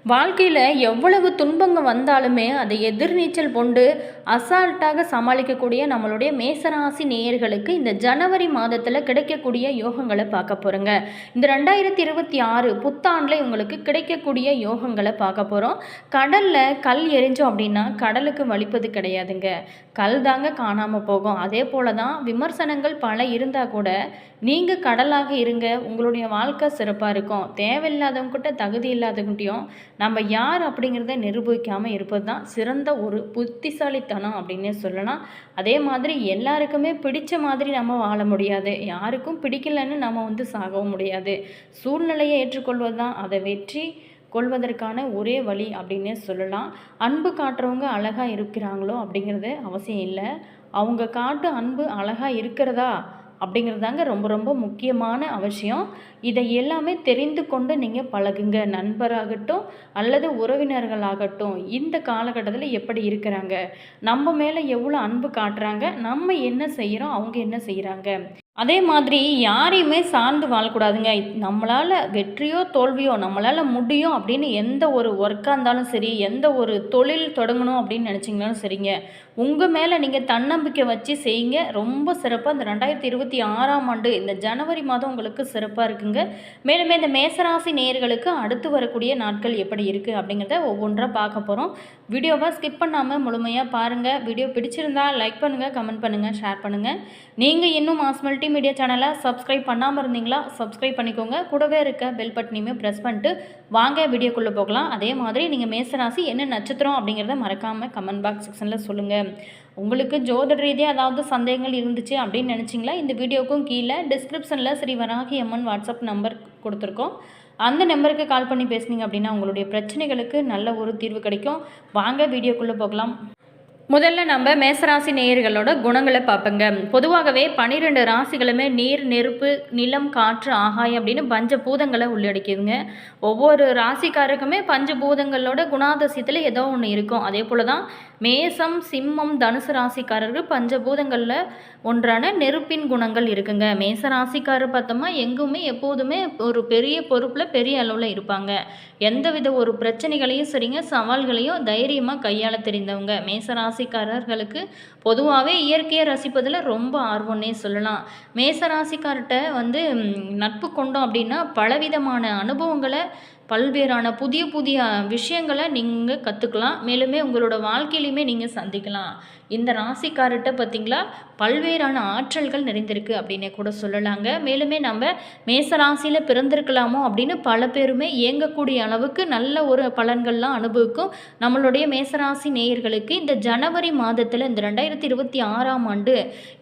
வாழ்க்கையில் எவ்வளவு துன்பங்கள் வந்தாலுமே அதை எதிர்நீச்சல் கொண்டு அசால்ட்டாக சமாளிக்கக்கூடிய நம்மளுடைய மேசராசி நேயர்களுக்கு இந்த ஜனவரி மாதத்தில் கிடைக்கக்கூடிய யோகங்களை பார்க்க போகிறோங்க. இந்த 2026 புத்தாண்டில் உங்களுக்கு கிடைக்கக்கூடிய யோகங்களை பார்க்க போகிறோம். கடலில் கல் எரிஞ்சோம் அப்படின்னா கடலுக்கு வலிப்பது கிடையாதுங்க, கல் தாங்க காணாமல் போகும். அதே போல தான் விமர்சனங்கள் பல இருந்தால் கூட நீங்கள் கடலாக இருங்க, உங்களுடைய வாழ்க்கை சிறப்பாக இருக்கும். தேவையில்லாதவங்கிட்ட தகுதி இல்லாதவங்கிட்டையும் நம்ம யார் அப்படிங்கிறத நிரூபிக்காமல் இருப்பது தான் சிறந்த ஒரு புத்திசாலித்தனம் அப்படின்னே சொல்லலாம். அதே மாதிரி எல்லாருக்குமே பிடிச்ச மாதிரி நம்ம வாழ முடியாது, யாருக்கும் பிடிக்கலன்னு நம்ம சாகவும் முடியாது. சூழ்நிலையை ஏற்றுக்கொள்வது தான் அதை வெற்றி கொள்வதற்கான ஒரே வழி அப்படின்னே சொல்லலாம். அன்பு காட்டுறவங்க அழகாக இருக்கிறாங்களோ அப்படிங்கிறது அவசியம் இல்லை, அவங்க காட்டு அன்பு அழகாக இருக்கிறதா அப்படிங்கிறது தாங்க ரொம்ப ரொம்ப முக்கியமான அவசியம். இதை எல்லாமே தெரிந்து கொண்டு நீங்கள் பழகுங்க. நண்பராகட்டும் அல்லது உறவினர்களாகட்டும் இந்த காலகட்டத்தில் எப்படி இருக்கிறாங்க, நம்ம மேலே எவ்வளோ அன்பு காட்டுறாங்க, நம்ம என்ன செய்கிறோம், அவங்க என்ன செய்கிறாங்க. அதே மாதிரி யாரையுமே சார்ந்து வாழக்கூடாதுங்க. நம்மளால் வெற்றியோ தோல்வியோ நம்மளால் முடியும் அப்படின்னு எந்த ஒரு ஒர்க்காக இருந்தாலும் சரி, எந்த ஒரு தொழில் தொடங்கணும் அப்படின்னு நினச்சிங்கனாலும் சரிங்க, உங்கள் மேலே நீங்கள் தன்னம்பிக்கை வச்சு செய்யுங்க. ரொம்ப சிறப்பாக இந்த 2026ஆம் ஆண்டு இந்த ஜனவரி மாதம் உங்களுக்கு சிறப்பாக இருக்குங்க. மேலுமே இந்த மேசராசி நேயர்களுக்கு அடுத்து வரக்கூடிய நாட்கள் எப்படி இருக்குது அப்படிங்கிறத ஒவ்வொன்றாக பார்க்க போகிறோம். வீடியோவை ஸ்கிப் பண்ணாமல் முழுமையாக பாருங்கள். வீடியோ பிடிச்சிருந்தால் லைக் பண்ணுங்கள், கமெண்ட் பண்ணுங்கள், ஷேர் பண்ணுங்கள். நீங்கள் இன்னும் மாஸ் மல்டிமீடியா சேனலை சப்ஸ்கிரைப் பண்ணாமல் இருந்தீங்களா சப்ஸ்கிரைப் பண்ணிக்கோங்க. கூடவே இருக்க பெல் பட்டனையுமே ப்ரெஸ் பண்ணிட்டு வாங்க வீடியோக்குள்ளே போகலாம். அதே மாதிரி நீங்கள் மேசராசி என்ன நட்சத்திரம் அப்படிங்கிறத மறக்காமல் கமெண்ட் பாக்ஸ் செக்ஷனில் சொல்லுங்கள். உங்களுக்கு ஜோதிட ரீதியாக ஏதாவது சந்தேகங்கள் இருந்துச்சு அப்படின்னு நினச்சிங்களா, இந்த வீடியோக்கும் கீழே டிஸ்கிரிப்ஷனில் ஸ்ரீ வராகி அம்மன் வாட்ஸ்அப் நம்பர் கொடுத்துருக்கோம். அந்த நம்பருக்கு கால் பண்ணி பேசுனீங்க அப்படின்னா உங்களுடைய பிரச்சனைகளுக்கு நல்ல ஒரு தீர்வு கிடைக்கும். வாங்க வீடியோக்குள்ளே போகலாம். முதல்ல நம்ம மேசராசி நேயர்களோட குணங்களை பார்ப்போங்க. பொதுவாகவே 12 ராசிகளுமே நீர், நெருப்பு, நிலம், காற்று, ஆகாயம் அப்படின்னு பஞ்சபூதங்களை உள்ளடக்கிதுங்க. ஒவ்வொரு ராசிக்காரருக்குமே பஞ்சபூதங்களோட குணாதிசயத்தில் ஏதோ ஒன்று இருக்கும். அதே போல தான் மேசம், சிம்மம், தனுசு ராசிக்காரர்கள் பஞ்சபூதங்களில் ஒன்றான நெருப்பின் குணங்கள் இருக்குங்க. மேச ராசிக்காரர் பார்த்தோம்னா எங்குமே எப்போதுமே ஒரு பெரிய பொறுப்பில் பெரிய அளவில் இருப்பாங்க. எந்தவித ஒரு பிரச்சனைகளையும் சரிங்க சவால்களையும் தைரியமாக கையாள தெரிந்தவங்க. மேச ராசிக்காரர்களுக்கு பொதுவாகவே இயற்கையை ரசிப்பதில் ரொம்ப ஆர்வம்னே சொல்லலாம். மேசராசிக்கார்கிட்ட நட்பு கொண்டோம் அப்படின்னா பலவிதமான அனுபவங்களை, பல்வேறான புதிய புதிய விஷயங்களை நீங்கள் கற்றுக்கலாம். மேலுமே உங்களோட வாழ்க்கையிலையுமே நீங்கள் சந்திக்கலாம். இந்த ராசிக்கார்கிட்ட பார்த்திங்களா பல்வேறான ஆற்றல்கள் நிறைந்திருக்கு அப்படின்னே கூட சொல்லலாங்க. மேலுமே நம்ம மேசராசியில் பிறந்திருக்கலாமோ அப்படின்னு பல பேருமே இயங்கக்கூடிய அளவுக்கு நல்ல ஒரு பலன்கள்லாம் அனுபவிக்கும் நம்மளுடைய மேசராசி நேயர்களுக்கு இந்த ஜனவரி மாதத்தில் இந்த 2026ஆம் ஆண்டு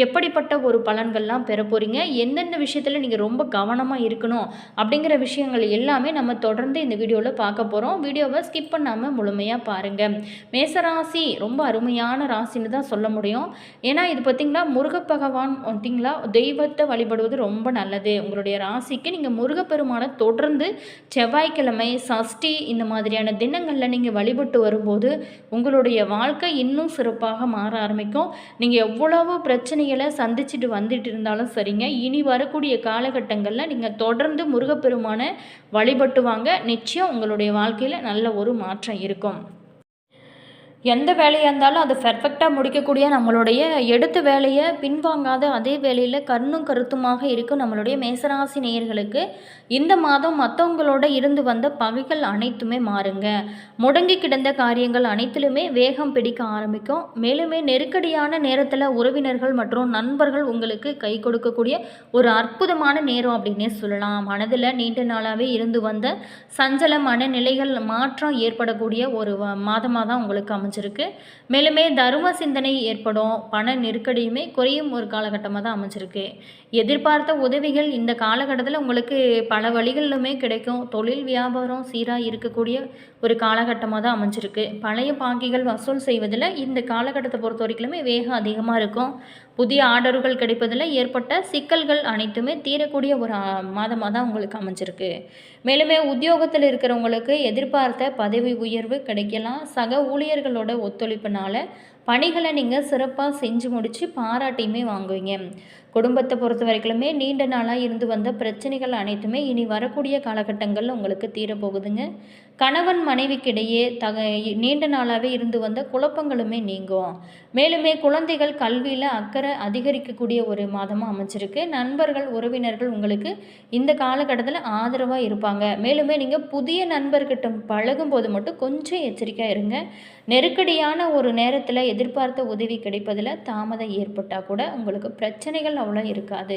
எப்படிப்பட்ட ஒரு பலன்கள்லாம் பெற போகிறீங்க, எந்தெந்த விஷயத்தில் நீங்கள் ரொம்ப கவனமாக இருக்கணும் அப்படிங்கிற விஷயங்கள் எல்லாமே நம்ம தொடர்ந்து இந்த வீடியோவில் பார்க்க போகிறோம். வீடியோவை ஸ்கிப் பண்ணாமல் முழுமையாக பாருங்கள். மேசராசி ரொம்ப அருமையான ராசின்னு தான் சொல்ல முடியும். ஏன்னா இது பார்த்திங்களா முருகப்பகவான் பார்த்திங்களா தெய்வத்தை வழிபடுவது ரொம்ப நல்லது. உங்களுடைய ராசிக்கு நீங்கள் முருகப்பெருமானை தொடர்ந்து செவ்வாய்க்கிழமை, சஷ்டி இந்த மாதிரியான தினங்களில் நீங்கள் வழிபட்டு வரும்போது உங்களுடைய வாழ்க்கை இன்னும் சிறப்பாக மாற ஆரம்பிக்கும். நீங்கள் எவ்வளவு பிரச்சனைகளை சந்திச்சுட்டு வந்துட்டு இருந்தாலும் சரிங்க, இனி வரக்கூடிய காலகட்டங்களில் நீங்கள் தொடர்ந்து முருகப்பெருமானை வழிபட்டு வாங்க. நிச்சயம் உங்களுடைய வாழ்க்கையில் நல்ல ஒரு மாற்றம் இருக்கும். எந்த வேலையாக இருந்தாலும் அதை பெர்ஃபெக்டாக முடிக்கக்கூடிய நம்மளுடைய எடுத்த வேலையை பின்வாங்காத அதே வேலையில் கண்ணும் கருத்துமாக இருக்கும் நம்மளுடைய மேசராசி நேயர்களுக்கு இந்த மாதம் மற்றவங்களோட இருந்து வந்த பகைகள் அனைத்துமே மாறுங்க. முடங்கி கிடந்த காரியங்கள் அனைத்திலுமே வேகம் பிடிக்க ஆரம்பிக்கும். மேலுமே நெருக்கடியான நேரத்தில் உறவினர்கள் மற்றும் நண்பர்கள் உங்களுக்கு கை கொடுக்கக்கூடிய ஒரு அற்புதமான நேரம் அப்படின்னே சொல்லலாம். மனதில் நீண்ட நாளாகவே இருந்து வந்த சஞ்சல மனநிலைகள் மாற்றம் ஏற்படக்கூடிய ஒரு மாதமாக தான் உங்களுக்கு அமைஞ்சிருக்கு. மேலுமே தர்ம சிந்தனை ஏற்படும். பண நெருக்கடியுமே குறையும் ஒரு காலகட்டமாக தான் அமைஞ்சிருக்கு. எதிர்பார்த்த உதவிகள் இந்த காலகட்டத்தில் உங்களுக்கு பல வழிகளிலுமே கிடைக்கும். தொழில் வியாபாரம் சீராக இருக்கக்கூடிய ஒரு காலகட்டமாக தான் அமைஞ்சிருக்கு. பழைய பாக்கிகள் வசூல் செய்வதில் இந்த காலகட்டத்தை பொறுத்த வரைக்குமே வேகம் அதிகமாக இருக்கும். புதிய ஆர்டர்கள் கிடைப்பதில் ஏற்பட்ட சிக்கல்கள் அனைத்துமே தீரக்கூடிய ஒரு மாதமாக தான் உங்களுக்கு அமைஞ்சிருக்கு. மேலுமே உத்தியோகத்தில் இருக்கிறவங்களுக்கு எதிர்பார்த்த பதவி உயர்வு கிடைக்கலாம். சக ஊழியர்களோட ஒத்துழைப்பினால பணிகளை நீங்கள் சிறப்பாக செஞ்சு முடித்து பாராட்டையுமே வாங்குவீங்க. குடும்பத்தை பொறுத்த வரைக்குமே நீண்ட நாளாக இருந்து வந்த பிரச்சனைகள் அனைத்துமே இனி வரக்கூடிய காலகட்டங்களில் உங்களுக்கு தீரப்போகுதுங்க. கணவன் மனைவிக்கிடையே நீண்ட நாளாகவே இருந்து வந்த குழப்பங்களுமே நீங்கும். மேலுமே குழந்தைகள் கல்வியில் அக்கறை அதிகரிக்கக்கூடிய ஒரு மாதமாக அமைச்சிருக்கு. நண்பர்கள் உறவினர்கள் உங்களுக்கு இந்த காலகட்டத்தில் ஆதரவாக இருப்பாங்க. மேலுமே நீங்கள் புதிய நண்பர்கிட்ட பழகும்போது மட்டும் கொஞ்சம் எச்சரிக்கையாக இருங்க. நெருக்கடியான ஒரு நேரத்தில் எதிர்பார்த்த உதவி கிடைப்பதில் தாமதம் ஏற்பட்டால் கூட உங்களுக்கு பிரச்சனைகள் அவ்வளோ இருக்காது.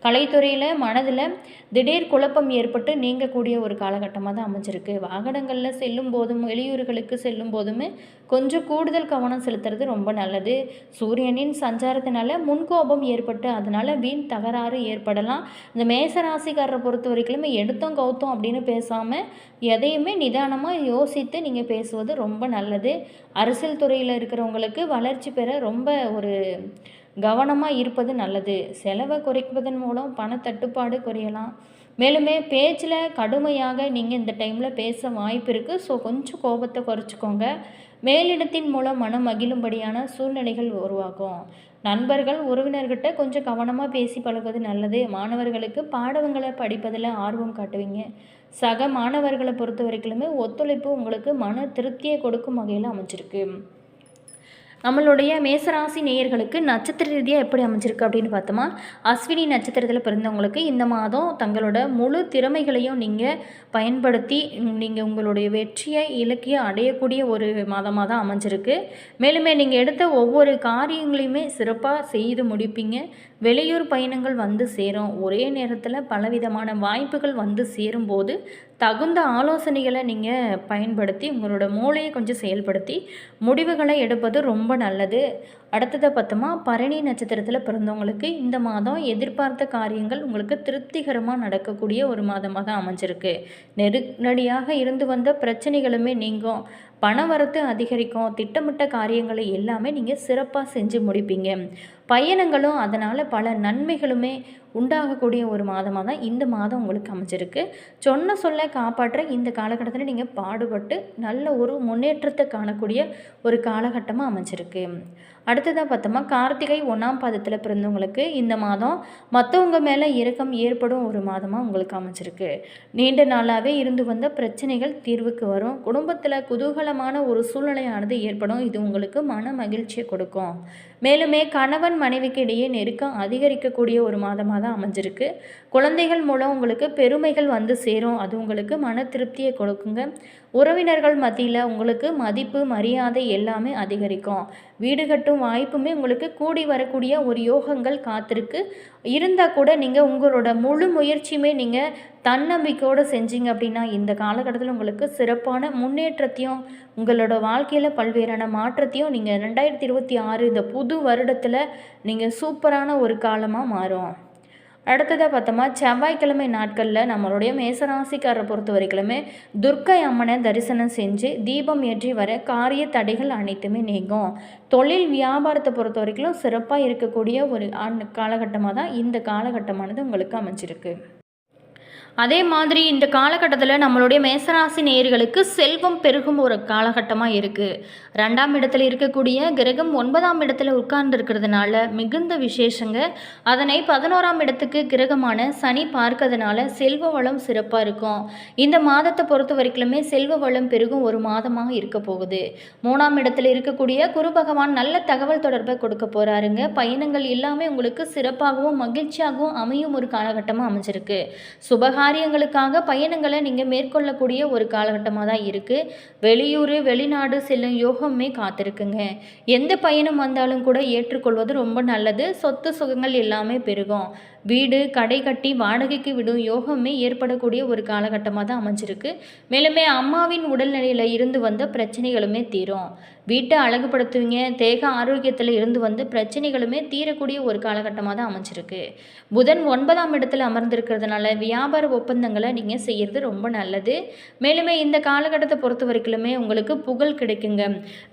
கலைத்துறையில் மனதில் திடீர் குழப்பம் ஏற்பட்டு நீங்கக்கூடிய ஒரு காலகட்டமாக தான் அமைஞ்சிருக்கு. வாகனங்களில் செல்லும் போதும் வெளியூர்களுக்கு செல்லும் போதுமே கொஞ்சம் கூடுதல் கவனம் செலுத்துறது ரொம்ப நல்லது. சூரியனின் சஞ்சாரத்தினால முன்கோபம் ஏற்பட்டு அதனால் வீண் தகராறு ஏற்படலாம். இந்த மேசராசிக்காரரை பொறுத்த வரைக்குமே எடுத்தோம் கவுத்தோம் அப்படின்னு பேசாமல் எதையுமே நிதானமாக யோசித்து நீங்கள் பேசுவது ரொம்ப நல்லது. அரசியல் துறையில் இருக்கிறவங்களுக்கு வளர்ச்சி பெற ரொம்ப ஒரு கவனமாக இருப்பது நல்லது. செலவை குறைப்பதன் மூலம் பணத்தட்டுப்பாடு குறையலாம். மேலுமே பேச்சில் கடுமையாக நீங்கள் இந்த டைமில் பேச வாய்ப்பு இருக்குது. ஸோ கொஞ்சம் கோபத்தை குறைச்சிக்கோங்க. மேலிடத்தின் மூலம் மனம் மகிழும்படியான சூழ்நிலைகள் உருவாகும். நண்பர்கள் உறவினர்கிட்ட கொஞ்சம் கவனமாக பேசி பழகுவது நல்லது. மாணவர்களுக்கு பாடங்களை படிப்பதில் ஆர்வம் காட்டுவீங்க. சக மாணவர்களை பொறுத்த வரைக்குமே ஒத்துழைப்பு உங்களுக்கு மன திருப்தியை கொடுக்கும் வகையில் அமைச்சிருக்கு. நம்மளுடைய மேசராசி நேயர்களுக்கு நட்சத்திர ரீதியாக எப்படி அமைஞ்சிருக்கு அப்படின்னு பார்த்தோமா, அஸ்வினி நட்சத்திரத்தில் பிறந்தவங்களுக்கு இந்த மாதம் தங்களோட முழு திறமைகளையும் நீங்கள் பயன்படுத்தி நீங்கள் உங்களுடைய வெற்றியை இலக்கிய அடையக்கூடிய ஒரு மாதமாக தான் அமைஞ்சிருக்கு. மேலுமே நீங்கள் எடுத்த ஒவ்வொரு காரியங்களையுமே சிறப்பாக செய்து முடிப்பீங்க. வெளியூர் பயணங்கள் வந்து சேரும். ஒரே நேரத்தில் பலவிதமான வாய்ப்புகள் வந்து சேரும்போது தகுந்த ஆலோசனைகளை நீங்கள் பயன்படுத்தி உங்களோட மூளையை கொஞ்சம் செயல்படுத்தி முடிவுகளை எடுப்பது ரொம்ப நல்லது. அடுத்ததை பார்த்தோமா, பரணி நட்சத்திரத்தில் பிறந்தவங்களுக்கு இந்த மாதம் எதிர்பார்த்த காரியங்கள் உங்களுக்கு திருப்திகரமாக நடக்கக்கூடிய ஒரு மாதமாக தான் அமைஞ்சிருக்கு. நெருக்கடியாக இருந்து வந்த பிரச்சனைகளுமே நீங்கும். பணவரத்து அதிகரிக்கும். திட்டமிட்ட காரியங்களை எல்லாமே நீங்கள் சிறப்பாக செஞ்சு முடிப்பீங்க. பயணங்களும் அதனால் பல நன்மைகளுமே உண்டாகக்கூடிய ஒரு மாதமாக தான் இந்த மாதம் உங்களுக்கு அமைஞ்சிருக்கு. சொன்ன சொல்ல காப்பாற்ற இந்த காலகட்டத்தில் நீங்கள் பாடுபட்டு நல்ல ஒரு முன்னேற்றத்தை காணக்கூடிய ஒரு காலகட்டமாக அமைஞ்சிருக்கு. அடுத்ததாக பார்த்தோமா, கார்த்திகை 1ஆம் பாதத்தில் பிறந்தவங்களுக்கு இந்த மாதம் மற்றவங்க மேலே இரக்கம் ஏற்படும் ஒரு மாதமாக உங்களுக்கு அமைஞ்சிருக்கு. நீண்ட நாளாகவே இருந்து வந்த பிரச்சனைகள் தீர்வுக்கு வரும். குடும்பத்தில் குதூகலமான ஒரு சூழ்நிலையானது ஏற்படும். இது உங்களுக்கு மன மகிழ்ச்சியை கொடுக்கும். மேலுமே கணவன் மனைவிக்கு இடையே நெருக்கம் அதிகரிக்கக்கூடிய ஒரு மாதமாக தான் அமைஞ்சிருக்கு. குழந்தைகள் மூலம் உங்களுக்கு பெருமைகள் வந்து சேரும். அது உங்களுக்கு மன திருப்தியை கொடுக்குங்க. உறவினர்கள் மத்தியில் உங்களுக்கு மதிப்பு மரியாதை எல்லாமே அதிகரிக்கும். வீடு கட்டும் வாய்ப்புமே உங்களுக்கு கூடி வரக்கூடிய ஒரு யோகங்கள் காத்திருக்கு. இருந்தால் கூட நீங்கள் உங்களோட முழு முயற்சியுமே நீங்கள் தன்னம்பிக்கையோடு செஞ்சீங்க அப்படின்னா இந்த காலகட்டத்தில் உங்களுக்கு சிறப்பான முன்னேற்றத்தையும் உங்களோட வாழ்க்கையில் பல்வேறான மாற்றத்தையும் நீங்கள் 2026 இந்த புது வருடத்தில் நீங்கள் சூப்பரான ஒரு காலமாக மாறும். அடுத்ததாக பார்த்தோமா, செவ்வாய்க்கிழமை நாட்களில் நம்மளுடைய மேசராசிக்காரரை பொறுத்த வரைக்குமே துர்க்கை அம்மனை தரிசனம் செஞ்சு தீபம் ஏற்றி வர காரிய தடைகள் அனைத்துமே நீங்கும். தொழில் வியாபாரத்தை பொறுத்த வரைக்கும் சிறப்பாக இருக்கக்கூடிய ஒரு காலகட்டமாக தான் இந்த காலகட்டமானது உங்களுக்கு அமைஞ்சிருக்கு. அதே மாதிரி இந்த காலகட்டத்தில் நம்மளுடைய மேசராசி நேயர்களுக்கு செல்வம் பெருகும் ஒரு காலகட்டமாக இருக்குது. 2ஆம் இடத்துல இருக்கக்கூடிய கிரகம் 9ஆம் இடத்துல உட்கார்ந்து இருக்கிறதுனால மிகுந்த விசேஷங்க. அதனை 11ஆம் இடத்துக்கு கிரகமான சனி பார்க்கறதுனால செல்வ வளம் சிறப்பாக இருக்கும். இந்த மாதத்தை பொறுத்த வரைக்குமே செல்வ வளம் பெருகும் ஒரு மாதமாக இருக்க போகுது. 3ஆம் இடத்துல இருக்கக்கூடிய குரு பகவான் நல்ல தகவல் தொடர்பை கொடுக்க போகிறாருங்க. பயணங்கள் எல்லாமே உங்களுக்கு சிறப்பாகவும் மகிழ்ச்சியாகவும் அமையும் ஒரு காலகட்டமாக அமைஞ்சிருக்கு. காரியங்களுக்காக பயணங்களை நீங்கள் மேற்கொள்ளக்கூடிய ஒரு காலகட்டமாக தான் இருக்குது. வெளியூர் வெளிநாடு செல்லும் யோகமே காத்திருக்குங்க. எந்த பயணம் வந்தாலும் கூட ஏற்றுக்கொள்வது ரொம்ப நல்லது. சொத்து சுகங்கள் எல்லாமே பெருகும். வீடு கடை கட்டி வாடகைக்கு விடும் யோகமே ஏற்படக்கூடிய ஒரு காலகட்டமாக தான் அமைஞ்சிருக்கு. மேலுமே அம்மாவின் உடல்நிலையில் இருந்து வந்த பிரச்சனைகளுமே தீரும். வீட்டை அழகுபடுத்துவீங்க. தேக ஆரோக்கியத்தில் இருந்து வந்து பிரச்சனைகளுமே தீரக்கூடிய ஒரு காலகட்டமாக தான் அமைஞ்சிருக்கு. புதன் 9ஆம் இடத்துல அமர்ந்திருக்கிறதுனால வியாபார ஒப்பந்தங்களை நீங்கள் செய்கிறது ரொம்ப நல்லது. மேலுமே இந்த காலகட்டத்தை பொறுத்த வரைக்குமே உங்களுக்கு புகழ் கிடைக்குங்க.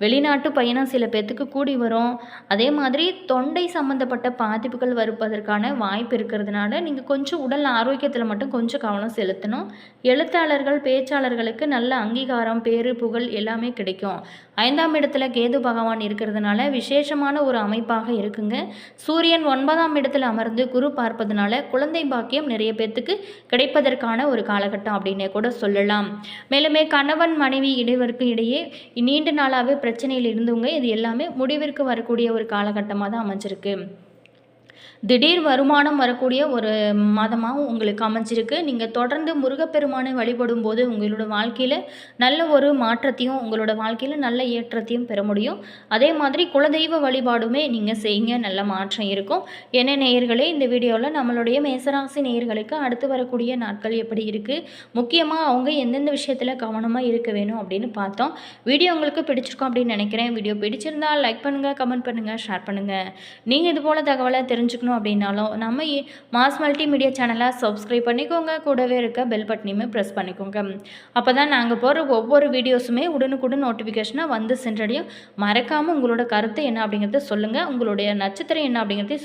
வெளிநாட்டு பயணம் சில பேர்த்துக்கு கூடி வரும். அதே மாதிரி தொண்டை சம்பந்தப்பட்ட பாதிப்புகள் வருவதற்கான வாய்ப்பு இருக்கிறதுனால நீங்கள் கொஞ்சம் உடல் ஆரோக்கியத்தில் மட்டும் கொஞ்சம் கவனம் செலுத்தணும். எழுத்தாளர்கள், பேச்சாளர்களுக்கு நல்ல அங்கீகாரம், பேரு, புகழ் எல்லாமே கிடைக்கும். 5ஆம் இடத்துல கேது பகவான் இருக்கிறதுனால விசேஷமான ஒரு அமைப்பாக இருக்குங்க. சூரியன் 9ஆம் இடத்துல அமர்ந்து குரு பார்ப்பதுனால குழந்தை பாக்கியம் நிறைய பேர்த்துக்கு கிடைப்பதற்கான ஒரு காலகட்டம் அப்படின்னே கூட சொல்லலாம். மேலுமே கணவன் மனைவி இடைவருக்கு இடையே நீண்ட நாளாகவே பிரச்சனையில் இருந்தவங்க இது எல்லாமே முடிவிற்கு வரக்கூடிய ஒரு காலகட்டமாக தான் அமைஞ்சிருக்கு. திடீர் வருமானம் வரக்கூடிய ஒரு மாதமாக உங்களுக்கு அமைஞ்சிருக்கு. நீங்கள் தொடர்ந்து முருகப்பெருமானை வழிபடும் போது உங்களோட வாழ்க்கையில் நல்ல ஒரு மாற்றத்தையும் உங்களோட வாழ்க்கையில் நல்ல ஏற்றத்தையும் பெற முடியும். அதே மாதிரி குலதெய்வ வழிபாடுமே நீங்கள் செய்யுங்க, நல்ல மாற்றம் இருக்கும். என்ன நேயர்களே, இந்த வீடியோவில் நம்மளுடைய மேசராசி நேயர்களுக்கு அடுத்து வரக்கூடிய நாட்கள் எப்படி இருக்குது, முக்கியமாக அவங்க எந்தெந்த விஷயத்தில் கவனமாக இருக்க வேணும் அப்படின்னு பார்த்தோம். வீடியோ உங்களுக்கு பிடிச்சிருக்கும் அப்படின்னு நினைக்கிறேன். வீடியோ பிடிச்சிருந்தால் லைக் பண்ணுங்கள், கமெண்ட் பண்ணுங்கள், ஷேர் பண்ணுங்கள். நீங்கள் இது போல் தகவலை தெரிஞ்சுக்கணும் அப்படின்னாலும் நம்ம மாஸ் மல்டிமீடியா சேனலை சப்ஸ்கிரைப் பண்ணிக்கோங்க. கூடவே இருக்க பெல் பட்டனையுமே ப்ரெஸ் பண்ணிக்கோங்க. அப்போ தான் நாங்கள் போகிற ஒவ்வொரு வீடியோஸுமே உடனுக்குடன் நோட்டிஃபிகேஷனாக வந்து சென்றடையும். மறக்காமல் உங்களோட கருத்து என்ன அப்படிங்கிறத சொல்லுங்கள். உங்களுடைய நட்சத்திரம் என்ன அப்படிங்கிறத